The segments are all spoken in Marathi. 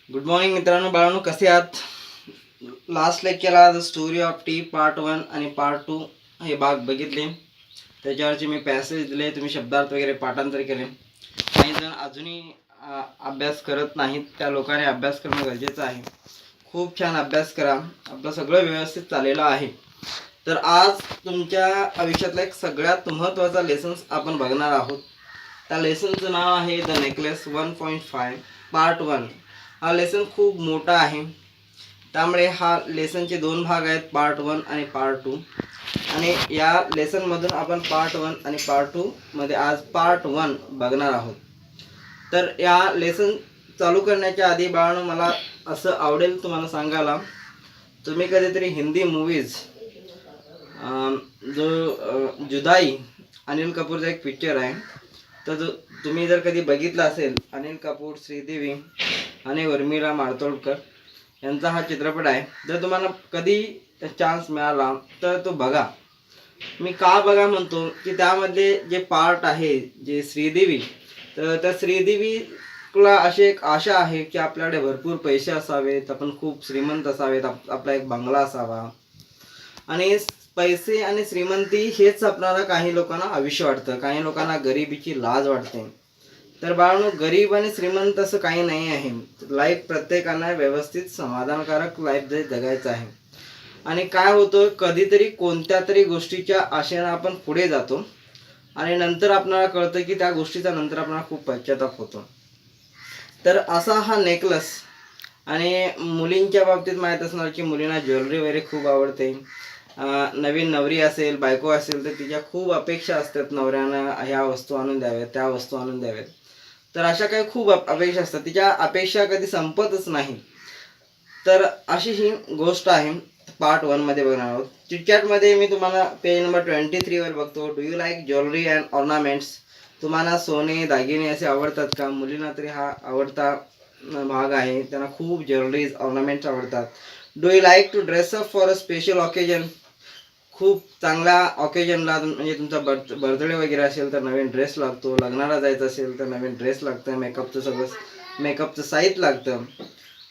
गुड मॉर्निंग मित्रांनो, बाळांनो, कसे आहात? लास्ट लेक्चरला the story of tea part 1 आणि पार्ट 2 हे भाग बघितले. त्याच्यावरचे मी पॅसेज दिले, तुम्ही शब्दार्थ वगैरे पाठांतर केले. काही जण अजूनही अभ्यास करत नाहीत, त्या लोकांनी अभ्यास करणं गरजेचं आहे. खूप छान अभ्यास करा, आपलं सगळं व्यवस्थित चाललेलं आहे. तर आज तुमच्या आयुष्यातला एक सगळ्यात महत्त्वाचा लेसन्स आपण बघणार आहोत. त्या लेसनचं नाव आहे द नेकलेस 1.5 पार्ट 1. हा लेसन खूप मोठा आहे, त्यामुळे हा लेसनचे 2 भाग आहेत, पार्ट 1 आणि पार्ट 2. आणि या लेसनमधून आपण पार्ट 1 आणि पार्ट 2 मध्ये आज पार्ट 1 बघणार आहोत. तर या लेसन चालू करण्याच्या आधी बाळांनो, मला असं आवडेल तुम्हाला सांगायला, तुम्ही कधीतरी हिंदी मूवीज जो जुदाई अनिल कपूरचा एक पिक्चर आहे, तर जो तुम्ही जर कधी बघितला असेल, अनिल कपूर, श्रीदेवी आणि उर्मिला मातोंडकर यांचा हा चित्रपट आहे. जर तुम्हाला कधी चान्स मिळाला तर तो बघा. मी का बघा म्हणतो की त्यामध्ये जे पार्ट आहे, जे श्रीदेवी, तर त्या श्रीदेवीला अशी एक आशा आहे की आपल्याकडे भरपूर पैसे असावेत, आपण खूप श्रीमंत असावेत, आपला एक बंगला असावा. आणि पैसे आणि श्रीमंती हेच आपल्याला काही लोकांना आयुष्य वाटतं, काही लोकांना गरिबीची लाज वाटते. तर बाळांनो, गरीब आणि श्रीमंत असं काही नाही आहे. लाईफ प्रत्येकाला व्यवस्थित समाधानकारक लाईफ जगायचं आहे. आणि काय होतं, कधीतरी कोणत्या तरी गोष्टीच्या आशेनं आपण पुढे जातो आणि नंतर आपल्याला कळतं की त्या गोष्टीचा नंतर आपल्याला खूप पश्चाताप होतो. तर असा हा नेकलेस. आणि मुलींच्या बाबतीत माहीत असणार की मुलींना ज्वेलरी वगैरे खूप आवडते. नवीन नवरी असेल, बायको असेल, तर तिच्या खूप अपेक्षा असतात, नवऱ्यानं ह्या वस्तू आणून द्याव्यात, त्या वस्तू आणून द्याव्यात. तर अशा काही खूप अपेक्षा असतात, तिच्या अपेक्षा कधी संपतच नाही. तर अशी ही गोष्ट आहे, पार्ट 1 मध्ये बघणार आहोत. चिटचॅटमध्ये मी तुम्हाला पेज नंबर 23 वर बघतो. Do you like jewellery and ornaments? तुम्हाला सोने दागिने असे आवडतात का? मुलींना तरी हा आवडता भाग आहे, त्यांना खूप ज्वेलरीज ऑर्नामेंट्स आवडतात. Do you like to dress up for a special occasion? खूप चांगल्या ऑकेजनला, म्हणजे तुमचा बर्थडे वगैरे असेल तर नवीन ड्रेस लागतो, लग्नाला जायचं असेल तर नवीन ड्रेस लागतं, मेकअपचं साहित्य लागतं.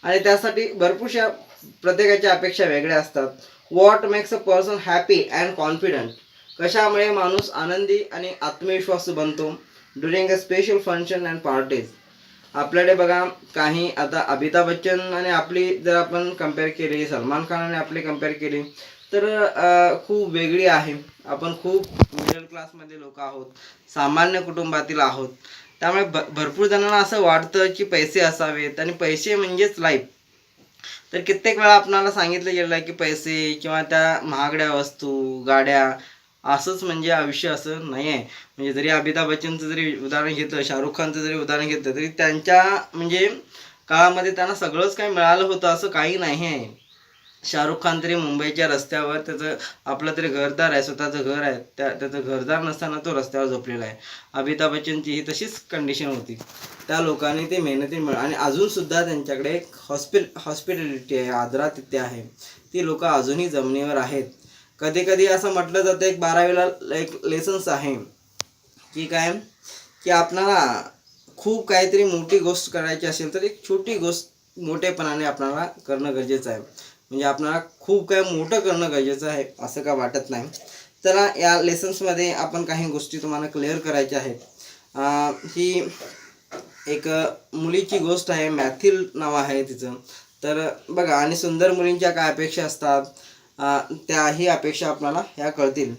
आणि त्यासाठी भरपूरशा प्रत्येकाच्या अपेक्षा वेगळ्या असतात. What makes a person happy and confident? कशामुळे माणूस आनंदी आणि आत्मविश्वासू बनतो? During a special function and parties? आपल्याकडे बघा, काही आता अमिताभ बच्चन आणि आपली जर आपण कम्पेअर केली, सलमान खान आणि आपली कम्पेअर केली, तर खूप वेगळी आहे. आपण खूप मिडल क्लासमध्ये लोक आहोत, सामान्य कुटुंबातील आहोत. त्यामुळे भरपूर जणांना असं वाटतं की पैसे असावेत आणि पैसे म्हणजेच लाईफ. तर कित्येक वेळा आपणाला सांगितलं गेलं आहे की पैसे किंवा त्या महागड्या वस्तू, गाड्या असंच म्हणजे आयुष्य असं नाही आहे. म्हणजे जरी अमिताभ बच्चनचं जरी उदाहरण घेतलं, शाहरुख खानचं जरी उदाहरण घेतलं, तरी त्यांच्या म्हणजे काळामध्ये त्यांना सगळंच काही मिळालं होतं असं काही नाही आहे. शाहरुख खान तरी मुंबईच्या रस्त्यावर, त्याचं आपलं तरी घरदार आहे, स्वतःचं घर आहे, त्याचं घरदार नसताना तो रस्त्यावर झोपलेला आहे. अमिताभ बच्चनची ही तशीच कंडिशन होती. त्या लोकांनी ते मेहनती आणि अजूनसुद्धा त्यांच्याकडे एक हॉस्पिटॅलिटी आहे, आदरातिथ्य आहे. ती लोक अजूनही जमिनीवर आहेत. कधी कधी असं म्हटलं जातं, एक 12वीला एक लेसन्स आहे की काय, की आपणाला खूप काहीतरी मोठी गोष्ट करायची असेल तर एक छोटी गोष्ट मोठेपणाने आपल्याला करणं गरजेचं आहे. म्हणजे आपल्याला खूप काही मोठं करणं गरजेचं आहे असं का वाटत नाही. तर या लेसन्समध्ये आपण काही गोष्टी तुम्हाला क्लिअर करायच्या आहेत. ही एक मुलीची गोष्ट आहे, मॅथिल नाव आहे तिचं. तर बघा, आणि सुंदर मुलींच्या काय अपेक्षा असतात, त्याही अपेक्षा आपल्याला ह्या कळतील.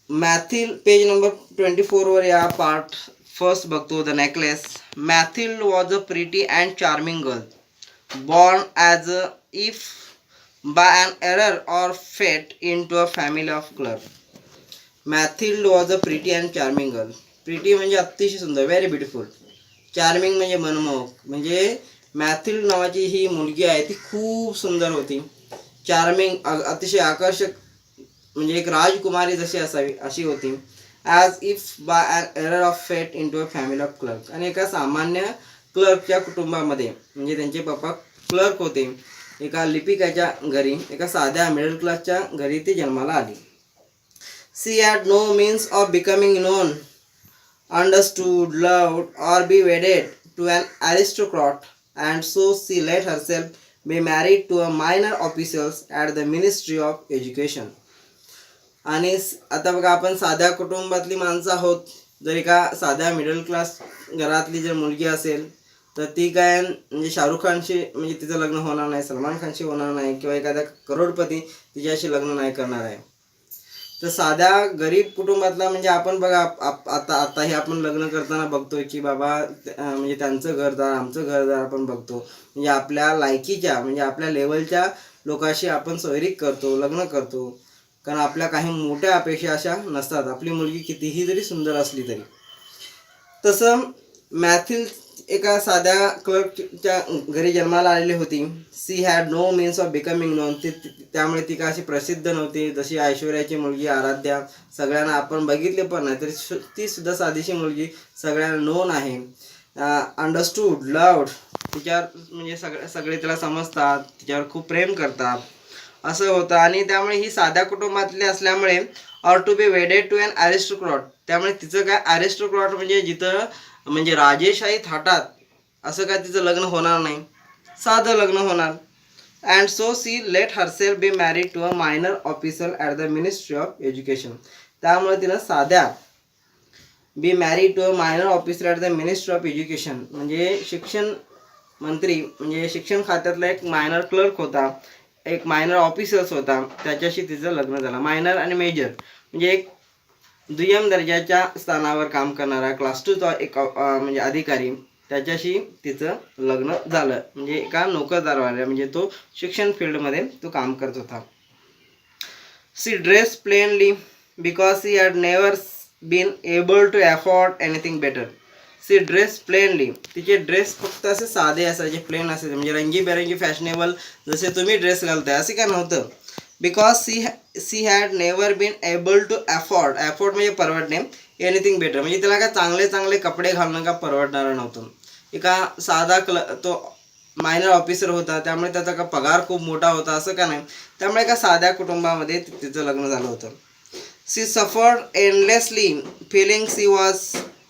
मॅथिल पेज नंबर 24 वर या पार्ट फर्स्ट बघतो, the necklace. Mathilde was a pretty and charming girl, born as if by an error or fate into a family of clerk. Mathilde was a pretty and charming girl. Pretty म्हणजे अतिशय सुंदर, व्हेरी ब्युटिफुल. चार्मिंग म्हणजे मनमोहक. म्हणजे मॅथिल्ड नावाची ही मुलगी आहे, ती खूप सुंदर होती. चार्मिंग अतिशय आकर्षक, म्हणजे एक राजकुमारी जशी असावी अशी होती. As if by an error of fate into a family of clerk. आणि एका सामान्य क्लर्कच्या कुटुंबामध्ये, म्हणजे त्यांचे पप्पा क्लर्क होते, एका लिपिकाच्या घरी, एका साध्या मिडल क्लासच्या घरी ती जन्माला आली. She had no means of becoming known, understood, loved, or be wedded to an aristocrat. and so she let herself be married to a minor officials at the Ministry of Education. आणि आता बघा, आपण साध्या कुटुंबातली माणसं आहोत. जर एका साध्या मिडल क्लास घरातली जर मुलगी असेल तर ती काय म्हणजे शाहरुख खानशी म्हणजे तिचं लग्न होणार नाही, सलमान खानशी होणार नाही, किंवा एखाद्या करोडपती तिच्याशी लग्न नाही करणार आहे. तर साध्या गरीब कुटुंबातला म्हणजे आपण बघा, आता हे आपण लग्न करताना बघतोय की बाबा म्हणजे त्यांचं घरदार आमचं घरदार आपण बघतो. म्हणजे आपल्या लायकीच्या म्हणजे आपल्या लेवलच्या लोकांशी आपण सोयरीक करतो, लग्न करतो. कारण आपल्या काही मोठ्या अपेक्षा अशा नसतात, आपली मुलगी कितीही जरी सुंदर असली तरी. तसं मॅथिल एका साध्या क्लर्कच्या घरी जन्माला आलेली होती. She had no means of becoming known. त्यामुळे ती काय अशी प्रसिद्ध नव्हती. जशी ऐश्वर्याची मुलगी आराध्या सगळ्यांना आपण बघितले पण नाही, तरी ती सुद्धा साधीशी मुलगी सगळ्यांना नोन आहे. अंडरस्टूड, लव्ड, तिच्यावर म्हणजे सगळे तिला समजतात, तिच्यावर खूप प्रेम करतात असं होतं. आणि त्यामुळे ही साध्या कुटुंबातली असल्यामुळे or to be wedded to an aristocrat. त्यामुळे तिचं काय ॲरिस्टोक्रॉट म्हणजे जिथं म्हणजे राजेशाही थाटात असं काय तिचं लग्न होणार नाही, साधं लग्न होणार. And so she let herself be married to a minor officer at the ministry of education. त्यामुळे तिनं साध्या be married to a minor officer at the ministry of education म्हणजे शिक्षण मंत्री म्हणजे शिक्षण खात्यातला एक मायनर क्लर्क होता, एक मायनर ऑफिसर्स होता, त्याच्याशी तिचं लग्न झालं. मायनर आणि मेजर म्हणजे एक दुय्यम दर्जाच्या स्थानावर काम करणारा क्लास 2चा एक म्हणजे अधिकारी, त्याच्याशी तिचं लग्न झालं. म्हणजे एका नोकरदारवाल्या म्हणजे तो शिक्षण फील्डमध्ये तो काम करत होता. She dress plainly because she had never been able to afford anything better. She dress plainly, तिचे ड्रेस फक्त असे साधे असायचे, प्लेन असायचे, म्हणजे रंगीबेरंगी फॅशनेबल जसे तुम्ही ड्रेस घालताय असे काय नव्हतं. Because she had never been able to afford म्हणजे परवडणे, एनिथिंग बेटर म्हणजे त्याला काय चांगले चांगले कपडे घालणं का परवडणारं नव्हतं. एका साधा तो मायनर ऑफिसर होता, त्यामुळे त्याचा का पगार खूप मोठा होता असं का नाही. त्यामुळे एका साध्या कुटुंबामध्ये तिचं लग्न झालं होतं. She suffered endlessly feeling she was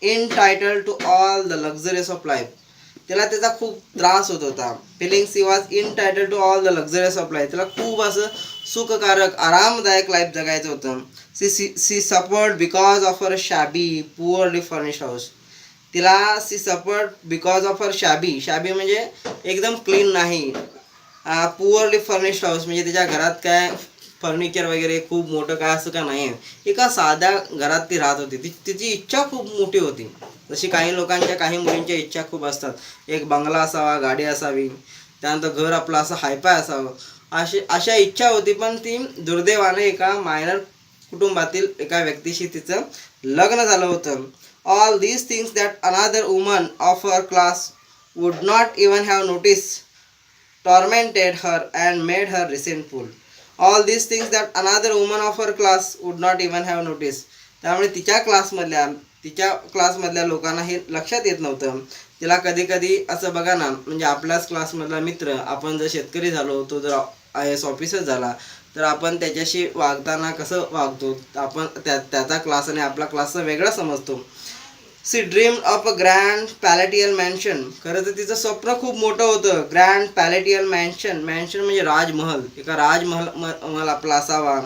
entitled to all the luxuries of life. त्याला त्याचा खूप त्रास होत होता. Feeling she was entitled to all the luxuries of life. त्याला खूप असं सुखकारक आरामदायक लाईफ जगायचं होतं. She suffered because of her shabby poorly furnished house. तिला she suffered because of her shabby म्हणजे एकदम क्लीन नाही, पुअरली फर्निश्ड हाऊस म्हणजे तिच्या घरात काय फर्निचर वगैरे खूप मोठं काय असं का नाही आहे. एका साध्या घरात ती राहत होती. तिची इच्छा खूप मोठी होती. जशी काही लोकांच्या काही मुलींच्या इच्छा खूप असतात, एक बंगला असावा, गाडी असावी, त्यानंतर घर आपलं असं हायपाय असावं, अशा इच्छा होती. पण ती दुर्दैवाने एका मायनर कुटुंबातील एका व्यक्तीशी तिचं लग्न झालं होतं. All these things that another woman of her class would not even have noticed tormented her and made her resentful. All these things that another woman of her class would not even have noticed. त्यामुळे तिच्या क्लासमधल्या लोकांना हे लक्षात येत नव्हतं. तिला कधी कधी असं बघा ना, म्हणजे आपल्याच क्लासमधला मित्र, आपण जर शेतकरी झालो, तो जर IAS ऑफिसर झाला तर आपण त्याच्याशी वागताना कसं वागतो, आपण त्याचा क्लास आणि आपला क्लासचा वेगळा समजतो. She dream of a grand palatial mansion. खरं तर तिचं स्वप्न खूप मोठं होतं. ग्रँड पॅलेटियल मॅन्शन म्हणजे राजमहल, एका राजमहल आपला असावा,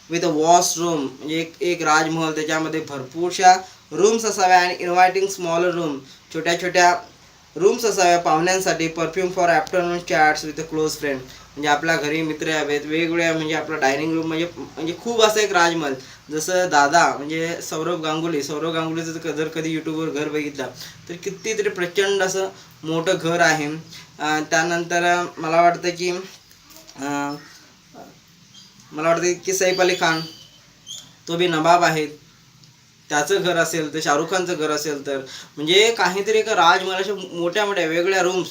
विथ अ वॉशरूम म्हणजे एक राजमहल, त्याच्यामध्ये भरपूरशा रूम्स असाव्या आणि इन्व्हायटिंग स्मॉलर रूम, छोट्या छोट्या रूम्स असाव्या पाहुण्यांसाठी. Perfume for afternoon chats with a close friend म्हणजे आपल्या घरी मित्र यावेत, वेगवेगळ्या म्हणजे आपला डायनिंग रूम म्हणजे खूप असं एक राजमहल. जसं दादा म्हणजे सौरव गांगुलीचं जर कधी यूट्यूबवर घर बघितलं तर कितीतरी प्रचंड असं मोठं घर आहे. त्यानंतर मला वाटतं की सैफ अली खान तो बी नवाब आहे, त्याचं घर असेल तर, शाहरुख खानचं घर असेल तर, म्हणजे काहीतरी एक राजमहालाच्या मोठ्या मोठ्या वेगवेगळ्या रूम्स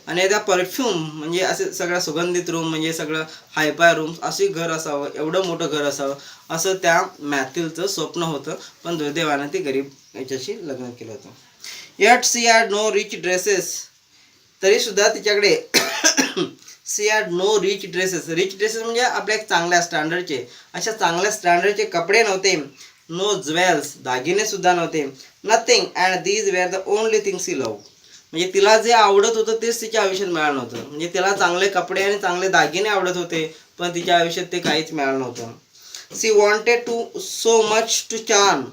आणि त्या परफ्यूम म्हणजे असे सगळ्या सुगंधित रूम म्हणजे सगळं हायपाय रूम्स असे घर असावं, एवढं मोठं घर असावं असं त्या मॅथ्यूचं स्वप्न होतं. पण दुर्दैवानं ती गरीब याच्याशी लग्न केलं होतं. Yet she had no rich dresses. तरीसुद्धा तिच्याकडे she had no rich dresses म्हणजे आपल्या एक चांगल्या स्टँडर्डचे, अशा चांगल्या स्टँडर्डचे कपडे नव्हते. नो ज्वेल्स, दागिने सुद्धा नव्हते. Nothing and these were the only things he love. म्हणजे तिला जे आवडत होतं तेच तिच्या आयुष्यात मिळालं नव्हतं. म्हणजे तिला चांगले कपडे आणि चांगले दागिने आवडत होते, पण तिच्या आयुष्यात ते काहीच मिळालं नव्हतं. She wanted to so much to charm,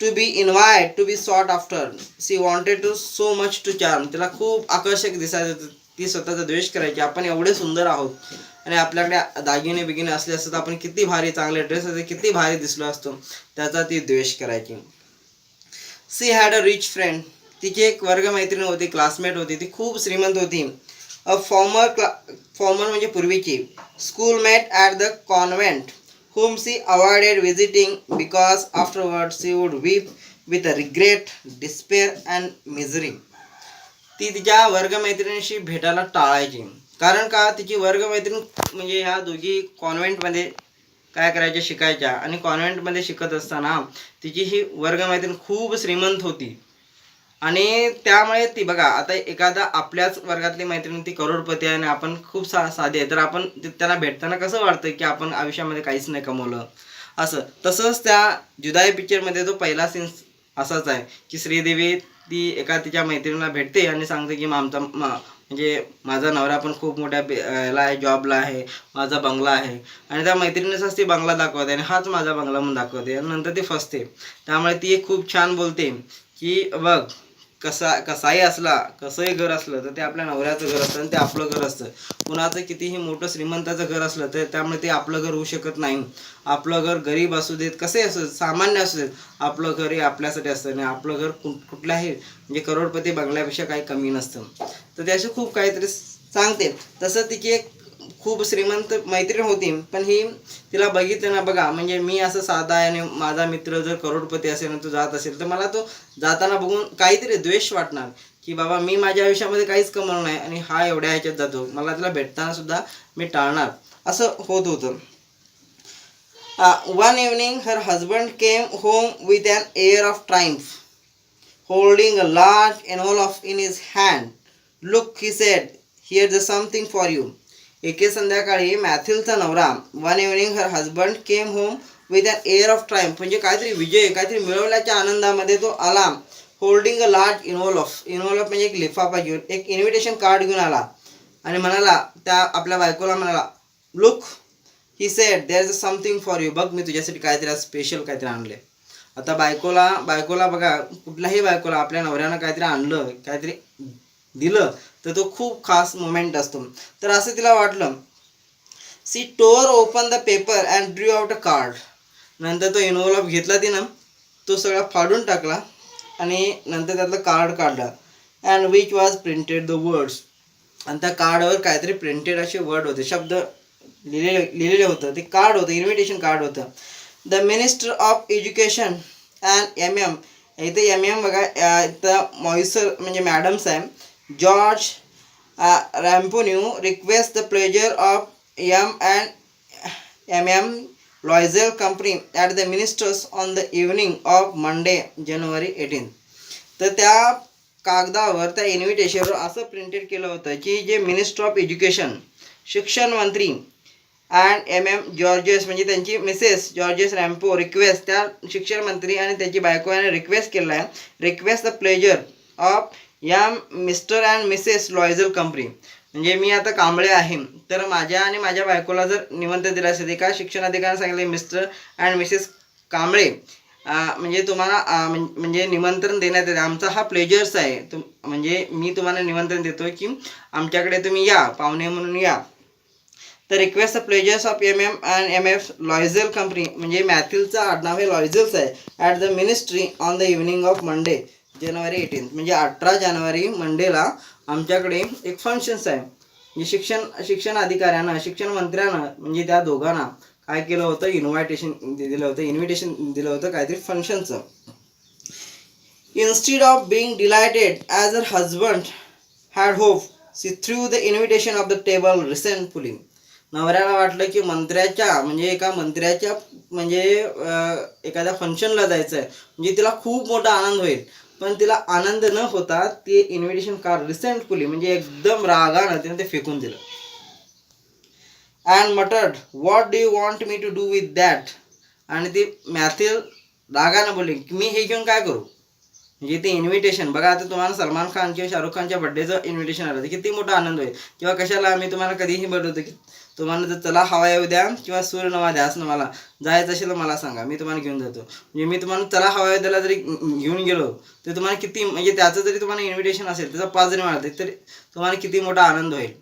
to be invite, to be sought after. She wanted to so much to charm. तिला खूप आकर्षक दिसायचं. ती स्वतःचा द्वेष करायची. आपण एवढे सुंदर आहोत आणि आपल्याकडे दागिने बिगिने असले असतात, आपण किती भारी, चांगले ड्रेस असते, किती भारी दिसलो असतो, त्याचा ती द्वेष करायची. She had a rich friend. तिची एक वर्गमैत्रीण होती, क्लासमेट होती, ती खूप श्रीमंत होती. अ फॉर्मर म्हणजे पूर्वीची schoolmate at the convent whom she avoided visiting because afterwards she would weep with a regret, despair and misery. ती तिच्या वर्गमैत्रिणीशी भेटायला टाळायची. कारण का, तिची वर्गमैत्रीण म्हणजे ह्या दोघी कॉन्व्हेंटमध्ये काय करायच्या, शिकायच्या. आणि कॉन्व्हेंटमध्ये शिकत असताना तिची ही वर्गमैत्रीण खूप श्रीमंत होती. आणि त्यामुळे ती बघा, आता एखादा आपल्याच वर्गातली मैत्रीण ती करोडपती आहे आणि आपण खूप साधे आहे, तर आपण त्यांना भेटताना कसं वाटतं की आपण आयुष्यामध्ये काहीच नाही कमवलं असं. तसंच त्या जुदाई पिक्चरमध्ये तो पहिला सीन असाच आहे की श्रीदेवी ती एका तिच्या मैत्रिणीला भेटते आणि सांगते की म्हणजे माझा नवरा पण खूप मोठ्या याला आहे, जॉबला आहे, माझा बंगला आहे. आणि त्या मैत्रिणीचाच ती बंगला दाखवते आणि हाच माझा बंगला म्हणून दाखवते. आणि नंतर ती फसते. त्यामुळे ती एक खूप छान बोलते की बघ, कसाही असला, कसंही घर असलं तर ते आपल्या नवऱ्याचं घर असतं आणि ते आपलं घर असतं. कुणाचं कितीही मोठं श्रीमंताचं घर असलं तर त्यामुळे ते आपलं घर होऊ शकत नाही. आपलं घर गरीब असू देत, कसे असू देत, सामान्य असू देत, आपलं घर हे आपल्यासाठी असतं आणि आपलं घर कुठल्याही म्हणजे करोडपती बंगल्यापेक्षा काही कमी नसतं. तर ते असे खूप काहीतरी सांगते. तसं तिची एक खूप श्रीमंत मैत्रीण होती, पण ही तिला बघितलं ना बघा, म्हणजे मी असं साधा आहे आणि माझा मित्र जर करोडपती असेल आणि तो जात असेल तर मला तो जाताना बघून काहीतरी द्वेष वाटणार की बाबा मी माझ्या आयुष्यामध्ये काहीच कमवलं नाही आणि हा एवढ्या ह्याच्यात जातो, मला त्याला भेटताना सुद्धा मी टाळणार, असं होत होतं. One evening her husband came home with an air of triumph, holding a large envelope in his hand. Look, he said, here's something for you. एके संध्याकाळी मॅथ्यूचा नवरा, one evening her husband came home with an air of triumph, म्हणजे काहीतरी विजय, काहीतरी मिळवल्याच्या आनंदामध्ये तो आला. होल्डिंग अ लार्ज इन्व्हॉल्फ, इन्व्हॉल्फ म्हणजे एक लिफाफा घेऊन, एक इन्व्हिटेशन कार्ड घेऊन आला आणि म्हणाला, त्या आपल्या बायकोला म्हणाला, look, he said, there is something for you. बघ, मी तुझ्यासाठी काहीतरी स्पेशल काहीतरी आणले. आता बायकोला बघा, कुठल्याही बायकोला आपल्या नवऱ्यानं काहीतरी आणलं, काहीतरी दिलं तर तो खूप खास मोमेंट असतो. तर असं तिला वाटलं. She tore open the paper and drew out a card. नंतर तो इन्व्हॉल्व घेतला तिनं, तो सगळा फाडून टाकला आणि नंतर त्यातलं कार्ड काढला. And which was printed the words. आणि त्या कार्डवर काहीतरी प्रिंटेड असे वर्ड होते, शब्द लिहिलेले होतं. ते कार्ड होतं, इन्व्हिटेशन कार्ड होतं. The minister of education and MM, इथे MM बघा, इथं मॉइसर म्हणजे मॅडम्स आहे, George Ramponneau request the pleasure of MM Loisel company at the minister's on the evening of Monday January 18. तर त्या कागदावर, त्या इन्व्हिटेशनवर असं प्रिंटेड केलं होतं की जे मिनिस्टर ऑफ एज्युकेशन, शिक्षण मंत्री, अँड MM जॉर्जेस म्हणजे त्यांची मिसेस जॉर्जेस रॅम्पो रिक्वेस्ट, त्या शिक्षण मंत्री आणि त्यांची बायको याने रिक्वेस्ट केला आहे, request the pleasure of Mr and Mrs Loisel company. म्हणजे मी आता कांबळे आहे, तर माझ्या आणि माझ्या बायकोला जर निमंत्रण दिलं असेल, एका शिक्षण अधिकाऱ्याने सांगितले, मिस्टर अँड मिसेस कांबळे, म्हणजे तुम्हाला म्हणजे निमंत्रण देण्यात येते, आमचा हा प्लेजर्स आहे, म्हणजे मी तुम्हाला निमंत्रण देतो की आमच्याकडे तुम्ही या, पाहुणे म्हणून या. The request the pleasures of MM and MF Loisel company, म्हणजे मॅथ्यूचं आडनाव हे लॉयझेल्स आहे, at the ministry on the evening of Monday January 18. म्हणजे 18 जानेवारी मंडेला आमच्याकडे एक फंक्शन्स आहे. म्हणजे शिक्षण अधिकाऱ्यानं, शिक्षण मंत्र्यानं म्हणजे त्या दोघांना काय केलं होतं, इन्व्हिटेशन दिलं होतं काहीतरी फंक्शनचं. Instead of being delighted as her husband had hope, she threw the invitation of the table resentfully. नवऱ्याला वाटलं की एका मंत्र्याच्या म्हणजे एखाद्या फंक्शनला जायचं आहे, म्हणजे तिला खूप मोठा आनंद होईल, पण तिला आनंद न होता ते इन्व्हिटेशन कार्ड रिसेंटफुली म्हणजे एकदम रागानं तिने ते फेकून दिलं. And muttered, what do you want me to do with that. आणि ती मॅथ्यू रागानं बोलली की मी हे घेऊन काय करू. म्हणजे ते इन्व्हिटेशन बघा, आता तुम्हाला सलमान खान किंवा शाहरुख खानच्या बड्डेचं इन्व्हिटेशन आलं तर किती मोठा आनंद होईल. किंवा कशाला मी तुम्हाला कधीही बोलवतो की तुम्हाला जर चला हवा येऊ द्या किंवा सूर्य नवा द्या असं मला जायचं असेल तर मला सांगा, मी तुम्हाला घेऊन जातो. म्हणजे मी तुम्हाला चला हवा येऊ द्याला जरी घेऊन गेलो तर तुम्हाला किती, म्हणजे त्याचं जरी तुम्हाला इन्व्हिटेशन असेल त्याचा 5 जरी मिळाले तरी तुम्हाला किती मोठा आनंद होईल.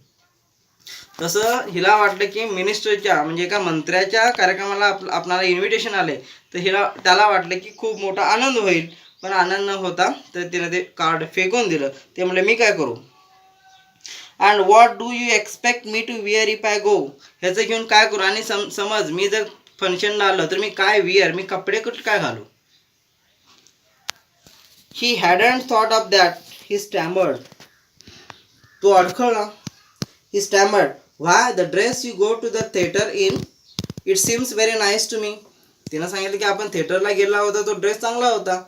तसं हिला वाटलं की मिनिस्टरच्या म्हणजे एका मंत्र्याच्या कार्यक्रमाला आपणाला इन्व्हिटेशन आले तर त्याला वाटलं की खूप मोठा आनंद होईल. पण आनंद न होता तर तिने ते कार्ड फेकून दिलं. ते म्हणले मी काय करू. And what do you expect me to wear if I go. ह्याचं घेऊन काय करू. आणि समज मी जर फंक्शनला आलो तर मी काय विअर, मी कपडे कुठे काय घालू. He hadn't thought of that. He stammered. तो अडखळला. He stammered. Why the dress you go to the theatre in it seems very nice to me. तिनं सांगितलं की आपण थिएटरला गेला होता तो ड्रेस चांगला होता.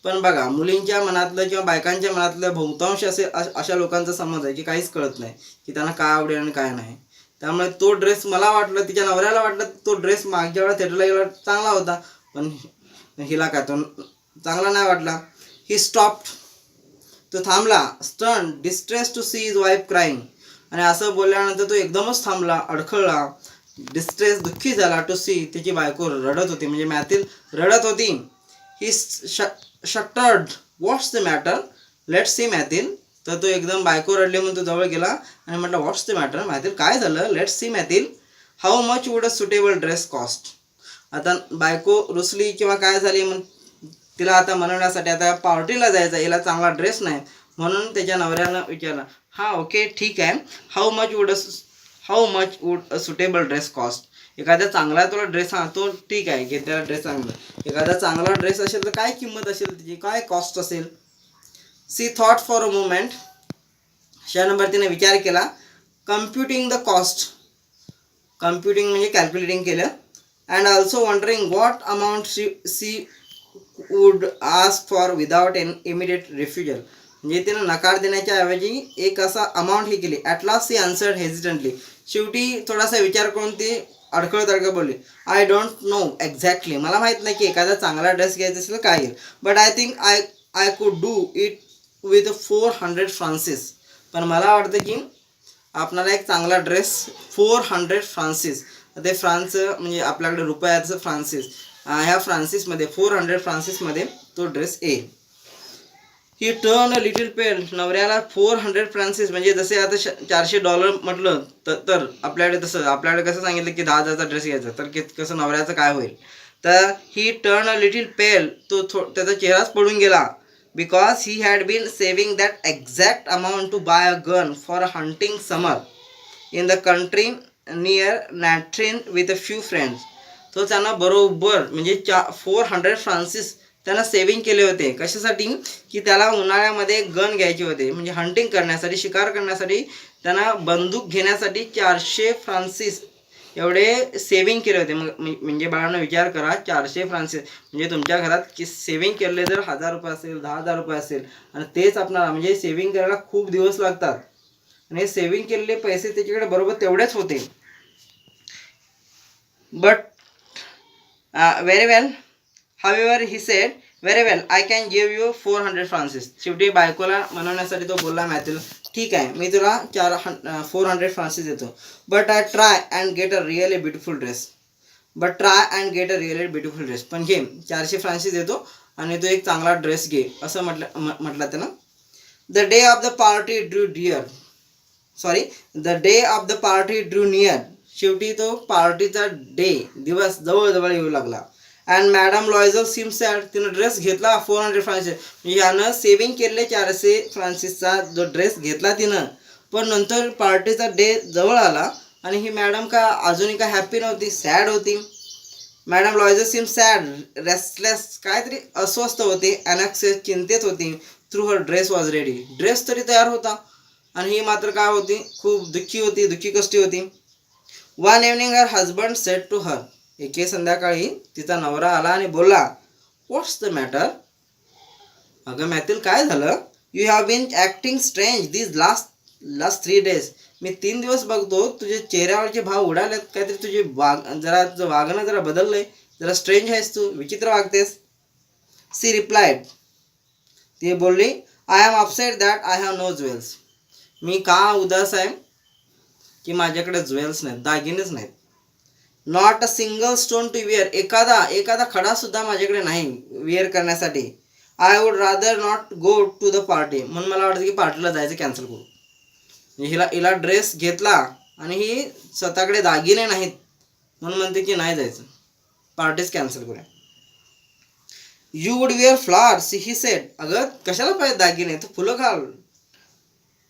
पण बघा, मुलींच्या मनातलं किंवा बायकांच्या मनातलं बहुतांश अशा लोकांचा समज आहे की काहीच कळत नाही की त्यांना काय आवडेल आणि काय नाही. त्यामुळे तो ड्रेस मला वाटलं, तिच्या नवऱ्याला वाटलं तो ड्रेस मागच्या वेळा थिएटरला गेला चांगला होता, पण हिला काय तो चांगला नाही वाटला. He stopped. तो थांबला. Stun distress to see his wife crying. आणि असं बोलल्यानंतर तो एकदमच थांबला, अडखळला, डिस्ट्रेस दुःखी झाला. टू सी त्याची बायको रडत होती, म्हणजे मॅथिल रडत होती. He stuttered. What's the matter. Let's see Mathilde. तर तो एकदम बायको रडली म्हणून तो जवळ गेला आणि म्हटलं व्हॉट्स द मॅटर मॅथिल, काय झालं. Let's see Mathilde. How much would a suitable dress cost. आता बायको रुसली किंवा काय झाली, मग तिला आता मनवण्यासाठी आता पार्टीला जायचं, हिला चांगला ड्रेस नाही म्हणून त्याच्या नवऱ्यानं विचारलं, हां ओके ठीक आहे, how much would a suitable dress cost. एखादा चांगला तुला ड्रेस, हां तो ठीक आहे घे त्याला ड्रेस चांगला. एखादा चांगला ड्रेस असेल तर काय किंमत असेल त्याची, काय कॉस्ट असेल. She thought for a moment. अशा नंबर तिने विचार केला. Computing the cost. कम्प्युटिंग म्हणजे कॅल्क्युलेटिंग केलं. And also wondering what amount she would ask for without an immediate refusal. म्हणजे तिनं नकार देण्याच्या ऐवजी एक असा अमाऊंट ही केली. At last she answered hesitantly. शेवटी थोडासा विचार करून ती अडखळत बोलली, आय डोंट नो एक्झॅक्टली. मला माहीत नाही की एखादा चांगला ड्रेस घ्यायचा असेल काय येईल, but I think I could do it with 400 Francis. पण मला वाटतं की आपणाला एक चांगला ड्रेस 400 फ्रान्सिस, ते फ्रान्स म्हणजे आपल्याकडे रुपयाचं फ्रान्सिस, ह्या फ्रान्सिसमध्ये 400 फ्रान्सिसमध्ये तो ड्रेस येईल. ही टर्न अ लिटिल पेल. नवऱ्याला 400 फ्रान्सिस म्हणजे जसे आता $400 म्हटलं तर आपल्याकडे कसं सांगितलं की 10,000चा ड्रेस घ्यायचा, तर कसं नवऱ्याचं काय होईल. तर ही टर्न अ लिटिल पेल. त्याचा चेहराच पडून गेला. Because he had been saving that exact amount to buy a gun for hunting summer in the country near Nanterre with a few friends. तो त्यांना बरोबर म्हणजे 400 फ्रान्सिस त्यांना सेविंग केले होते. कशासाठी की त्याला उन्हाळ्यामध्ये गन घ्यायचे होते, म्हणजे हंटिंग करण्यासाठी, शिकार करण्यासाठी त्यांना बंदूक घेण्यासाठी 400 फ्रान्सिस एवढे सेविंग केले होते. म्हणजे बाळांना विचार करा, 400 फ्रान्सिस म्हणजे तुमच्या घरात की सेविंग केले जर ₹1000 असेल, 10,000 असेल, आणि तेच आपणाला म्हणजे सेविंग करायला खूप दिवस लागतात, आणि सेविंग केलेले पैसे त्याच्याकडे बरोबर तेवढेच होते. But very well, however he said, very well I can give you 400 Francis. शेवटी बायकोला म्हणवण्यासाठी तो बोलला मॅथ्यूला, ठीक आहे मी तुला 400 फ्रान्सिस देतो. But I try and get a really beautiful dress. पण घे 400 फ्रान्सिस देतो आणि तो एक चांगला ड्रेस घे असं म्हटलं त्यानं. The day of the party drew near. शेवटी तो पार्टीचा दिवस जवळ येऊ लागला. And madame Loisel seem sad. तिनं ड्रेस घेतला 400 फ्रान्सिस. यानं सेविंग केले 400 फ्रान्सिसचा जो ड्रेस घेतला तिनं, पण नंतर पार्टीचा डे जवळ आला आणि ही मॅडम का अजूनही का हॅप्पी नव्हती, सॅड होती. Madam Loisel seem sad, restless, काहीतरी अस्वस्थ होते, अनॅक्सियस, चिंतेत होती. Through her dress was ready. Dress तरी तयार होता आणि ही मात्र काय होती, खूप दुःखी कष्टी होती. One evening her husband said to her. एके संध्याकाळी तिचा नवरा आला आणि बोलला, व्हॉट्स द मॅटर. अगं मॅथिल काय झालं. You have been acting strange these last 3 days. मी 3 दिवस बघतो तुझे चेहऱ्यावरचे भाव उडालेत, काहीतरी तुझे वागणं जरा बदललंय, जरा स्ट्रेंज आहेस तू, विचित्र वागतेस. सी रिप्लाइड, ती बोलली, I am upset that I have no jewels. मी का उदास आहे की माझ्याकडे ज्वेल्स नाहीत, दागिनेच नाहीत. Not a single stone to wear, एखादा खडा सुद्धा माझ्याकडे नाही विअर करण्यासाठी. I would rather not go to the party, म्हणून मला वाटतं की पार्टीला जायचं कॅन्सल करू. हिला ड्रेस घेतला आणि ही स्वतःकडे दागिने नाहीत म्हणून म्हणते की नाही जायचं, पार्टीज कॅन्सल करूया. You would wear flowers he said, अगं कशाला पाहिजे दागिने, तर फुलं घाल.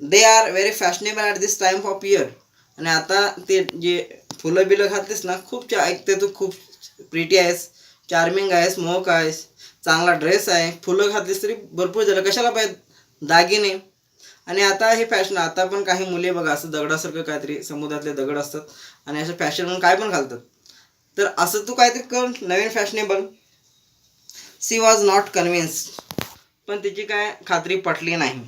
They are very fashionable at this time of year. आणि आता ते जे फुलं बिलं घातलीस ना, खूप ऐकते तू, खूप प्रिटी आहेस, चार्मिंग आहेस, मोहक आहेस, चांगला ड्रेस आहे, फुलं घातलीस तरी भरपूर झालं, कशाला पाहिजे दागिने. आणि आता हे फॅशन, आता पण काही मुले बघा असं दगडासारखं काहीतरी समुद्रातले दगड असतात आणि असं फॅशन म्हणून काय पण घालतात. तर असं तू काहीतरी कर नवीन fashionable. She was not convinced, पण तिची काय खात्री पटली नाही.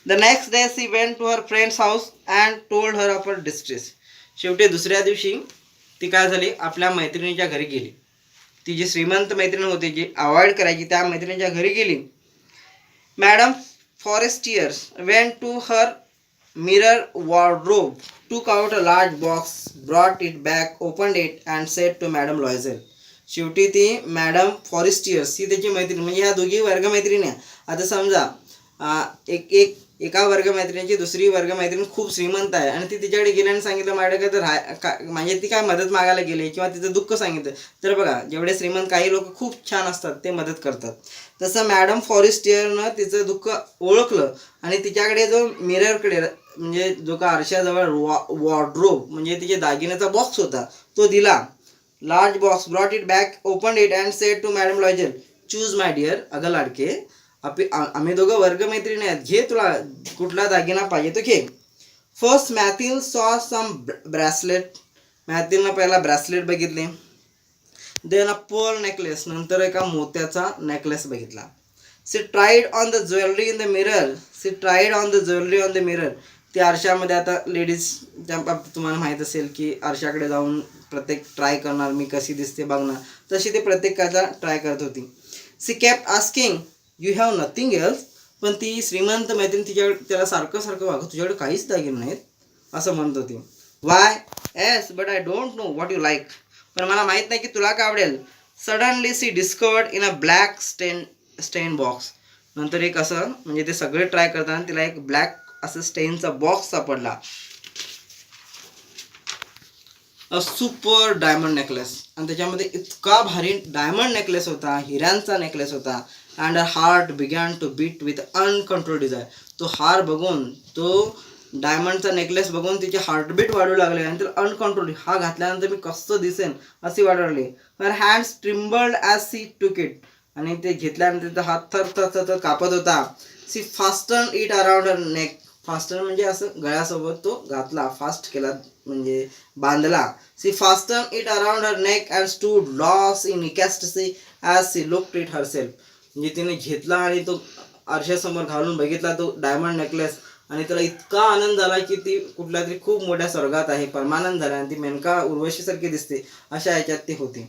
The next day she went to her friend's house and told her of her distress. शेवटी दुसऱ्या दिवशी ती काय झाली, आपल्या मैत्रिणीच्या घरी गेली. ती जी श्रीमंत मैत्रीण होती, जी अवॉइड करायची, त्या मैत्रिणीच्या घरी गेली. Madame Forestier's went to her mirror wardrobe, took out a large box, brought it back, opened it and said to madame Loisel. शेवटी ती मॅडम फॉरेस्टियर्स ही त्याची मैत्रीण, म्हणजे ह्या दोघी वर्गमैत्रिणी. आता समजा एका वर्गमैत्रिणीची दुसरी वर्गमैत्रीण खूप श्रीमंत आहे आणि ती तिच्याकडे गेली आणि सांगितलं माझ्याकडे तर म्हणजे ती काय मदत मागायला गेली किंवा तिचं दुःख सांगितलं. तर बघा, जेवढे श्रीमंत काही लोक खूप छान असतात, ते मदत करतात. तसं मॅडम फॉरेस्टियरनं तिचं दुःख ओळखलं आणि तिच्याकडे जो मिररकडे, म्हणजे जो का आरशाजवळ वॉर्डरोब म्हणजे तिचे दागिन्याचा बॉक्स होता, तो दिला. Large box, brought it back, open it and said to madame Loisel, choose my dear. अगं लाडके, आम्ही दोघं वर्गमैत्रिणी आहेत, घे तुला कुठला दागिना पाहिजे तो घे. फर्स्ट मॅथ्यू सॉ सम ब्रॅसलेट, मॅथ्यूनं पहिला ब्रॅसलेट बघितले. देन अ पर्ल नेकलेस, नंतर एका मोत्याचा नेकलेस बघितला. She tried on the jewellery in the mirror, she tried on the jewellery on the mirror. ती आरशामध्ये, आता लेडीजच्या बाबतीत तुम्हाला माहीत असेल की आरशाकडे जाऊन प्रत्येक ट्राय करणार, मी कशी दिसते बघणार, तशी ते प्रत्येकाचा ट्राय करत होती. She kept asking, you have nothing else, पण ती श्रीमंत मैत्रीण त्याला सारखं वागत, तुझ्याकडे काहीच दागिने नाहीत असं म्हणत होती. Why yes but I don't know what you like, पण मला माहीत नाही की तुला काय आवडेल. Suddenly she discovered in a black satin box, नंतर एक असं, म्हणजे ते सगळे ट्राय करताना तिला एक ब्लॅक असं स्टेनचा बॉक्स सापडला. अ सुपर डायमंड नेकलेस, आणि त्याच्यामध्ये इतका भारी डायमंड नेकलेस होता, हिऱ्यांचा नेकलेस होता. And a heart began to beat with uncontrol desire. तो हार बघून, तो डायमंडचा नेकलेस बघून तिचे हार्टबीट वाढू लागले आणि तिला अनकंट्रोल, हा घातल्यानंतर मी कसं दिसेन अशी वाढू लागली. Her hands trembled as she took it, आणि ते घेतल्यानंतर तिचा हात थर कापत होता. She fasten it around her neck, fasten म्हणजे असं गळ्यासोबत तो घातला, फास्ट केला म्हणजे बांधला. She fasten it around her neck and stood lost in ecstasy as she looked it herself. म्हणजे तिने घेतला आणि तो आरशासमोर घालून बघितला तो डायमंड नेकलेस, आणि त्याला इतका आनंद झाला की ती कुठल्या तरी खूप मोठ्या स्वर्गात आहे, परमानंद झाला आणि ती मेनका उर्वशीसारखी दिसते अशा ह्याच्यात ती होती.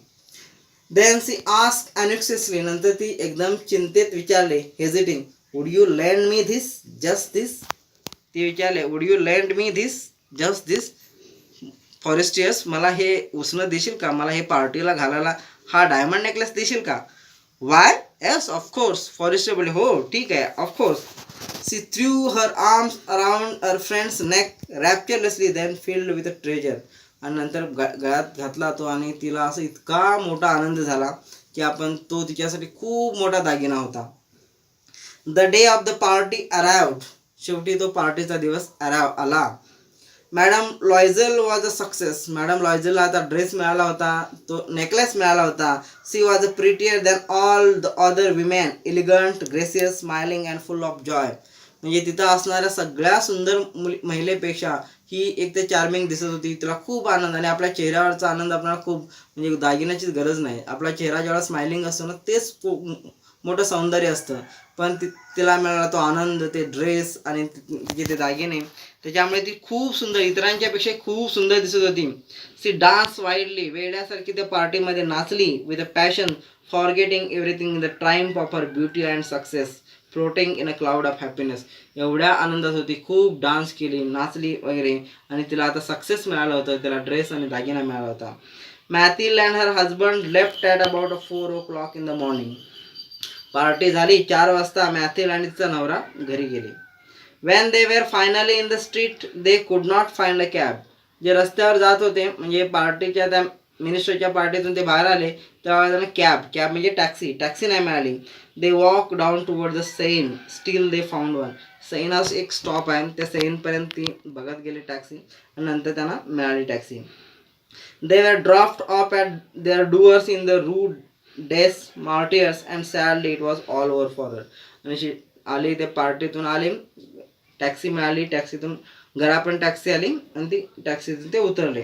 देन सी आस्क अनएक्सेसली, नंतर ती एकदम चिंतेत विचारले, hesitating, would you lend me this just this. ती विचारले, would you lend me this just this Forestier's, मला हे उसणं देशील का, मला हे पार्टीला घालायला हा डायमंड नेकलेस देशील का. वाय येस ऑफकोर्स, फॉरेस्टियर बोले, हो ठीक आहे of course. She threw her arms around her friend's neck rapturously, then fled with a treasure. आणि नंतर गळ्यात घातला तो आणि तिला असं इतका मोठा आनंद झाला की आपण तो तिच्यासाठी खूप मोठा दागिना होता. The day of the party arrived, शेवटी तो पार्टीचा दिवस आला. Madame Loisel was a success, madame लॉयझेलला आता ड्रेस मिळाला होता, तो नेकलेस मिळाला होता. She was a prettier than all the other women, elegant, gracious, smiling and full of joy. म्हणजे तिथं असणाऱ्या सगळ्या सुंदर महिलेपेक्षा ही एक ते चार्मिंग दिसत होती. तिला खूप आनंद, आणि आपल्या चेहऱ्यावरचा आनंद आपल्याला खूप, म्हणजे दागिन्याचीच गरज नाही, आपला चेहरा जेव्हा स्माइलिंग असतो ना, तेच मोठं सौंदर्य असतं. पण तिला मिळाला तो आनंद, ते ड्रेस आणि तिचे ते दागिने, त्याच्यामुळे ती खूप सुंदर, इतरांच्यापेक्षा खूप सुंदर दिसत होती. सी डान्स वाईडली, वेड्यासारखी त्या पार्टीमध्ये नाचली with a passion, forgetting everything in the triumph of her beauty and success. Floating in a cloud of happiness. एवढ्या आनंदात होती, खूप डान्स केली, नाचली वगैरे, आणि तिला आता सक्सेस मिळालं होतं, तिला ड्रेस आणि दागिना मिळाला होता. Mathilde and her husband left at about 4 o'clock in the morning. Party झाली, 4 वाजता मॅथिल आणि तिचा नवरा घरी गेले. When they were finally in the street they could not find a cab. जे रस्त्यावर जात होते, म्हणजे पार्टीच्या त्या मिनिस्टरच्या पार्टीतून ते बाहेर आले, तेव्हा त्यांना कॅब म्हणजे टॅक्सी नाही मिळाली. They walk down toward the Sen, steel they found one. Sen हा एक स्टॉप आहे, त्या सेनपर्यंत ती बघत गेली टॅक्सी, आणि नंतर त्यांना मिळाली taxi. They were dropped off at their doors in the Rue des Martyrs and sadly it was all over for her. आणि आली, ते पार्टीतून आली, टॅक्सी मिळाली, टॅक्सीतून घरा पण टॅक्सी आली, आणि ती टॅक्सीतून ते उतरले.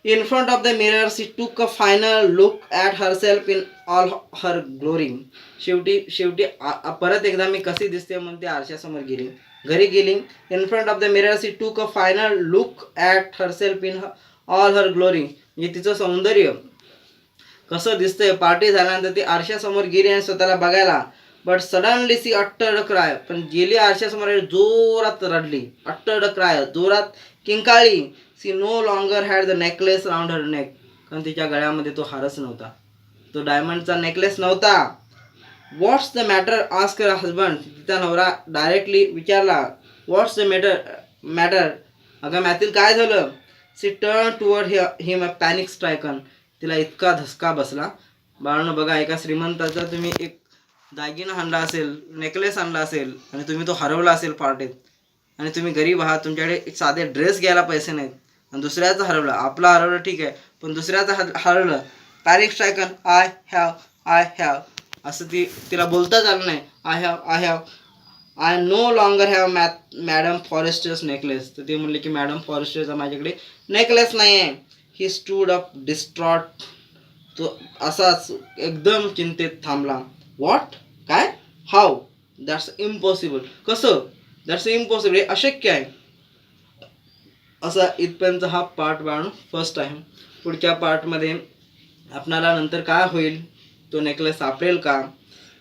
In front of the mirror she took a final look at herself in all her glory. शेवटी परत एकदा मी कशी दिसते म्हणून ती आरशासमोर गेली, घरी गेली. In front of the mirror she took a final look at herself in all her glory. म्हणजे तिचं सौंदर्य कसं दिसतंय, पार्टी झाल्यानंतर ती आरशासमोर गेली आणि स्वतःला बघायला. But suddenly she utter cry. पण गेली आरशासमोर, जोरात रडली, अट्टर क्राय, जोरात किंकाळली. She no longer had the necklace round her neck. कारण तिच्या गळ्यामध्ये तो हारच नव्हता, तो डायमंडचा नेकलेस नव्हता. What's the matter ask her husband. तिचा नवरा डायरेक्टली विचारला, व्हॉट्स द मॅटर, अगं मॅथिल काय झालं. She turn toward him a panic stricken. तिला इतका धसका बसला. बाळांनो बघा, एका श्रीमंताचा तुम्ही एक दागिना आणला असेल, नेकलेस आणला असेल, आणि तुम्ही तो हरवला असेल पार्टीत, आणि तुम्ही गरीब आहात, तुमच्याकडे एक साधे ड्रेस घ्यायला पैसे नाहीत, आणि दुसऱ्याचं हरवलं. आपलं हरवलं ठीक आहे, पण दुसऱ्याचं हरवलं. पॅनिक स्ट्रायकन, आय हॅव असं तिला बोलताच आलं नाही. I have I know longer have madam Forester's necklace. तर ते म्हणले की मॅडम फॉरेस्टरचा माझ्याकडे नेकलेस नाही आहे. He stood up distraught. तो असाच एकदम चिंतेत थांबला. व्हॉट, काय, हाऊ, दॅट्स इम्पॉसिबल. कसं, दॅट्स इम्पॉसिबल, हे अशक्य आहे. असा इथपर्यंत हा पार्ट बाळून फर्स्ट आहे. पुढच्या पार्टमध्ये आपणाला नंतर काय होईल, तो नेकलेस सापडेल का,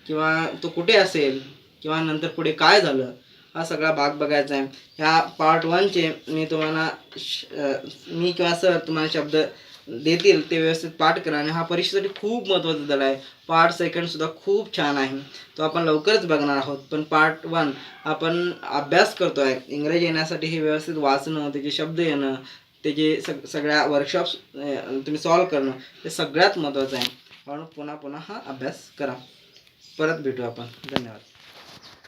किंवा तो कुठे असेल, किंवा नंतर पुढे काय झालं, हा सगळा भाग बघायचा आहे. ह्या पार्ट 1चे मी तुम्हाला मी किंवा सर तुम्हाला शब्द देतील ते व्यवस्थित पाठ करा. आणि हा परीक्षेसाठी खूप महत्त्वाचा धडा आहे. पार्ट 2सुद्धा खूप छान आहे, तो आपण लवकरच बघणार आहोत. पण पार्ट 1 आपण अभ्यास करतो आहे. इंग्रजी येण्यासाठी हे व्यवस्थित वाचणं, त्याचे शब्द येणं, त्याचे सगळ्या वर्कशॉप्स तुम्ही सॉल्व करणं, हे सगळ्यात महत्त्वाचं आहे. म्हणून पुन्हा हा अभ्यास करा. परत भेटू आपण. धन्यवाद.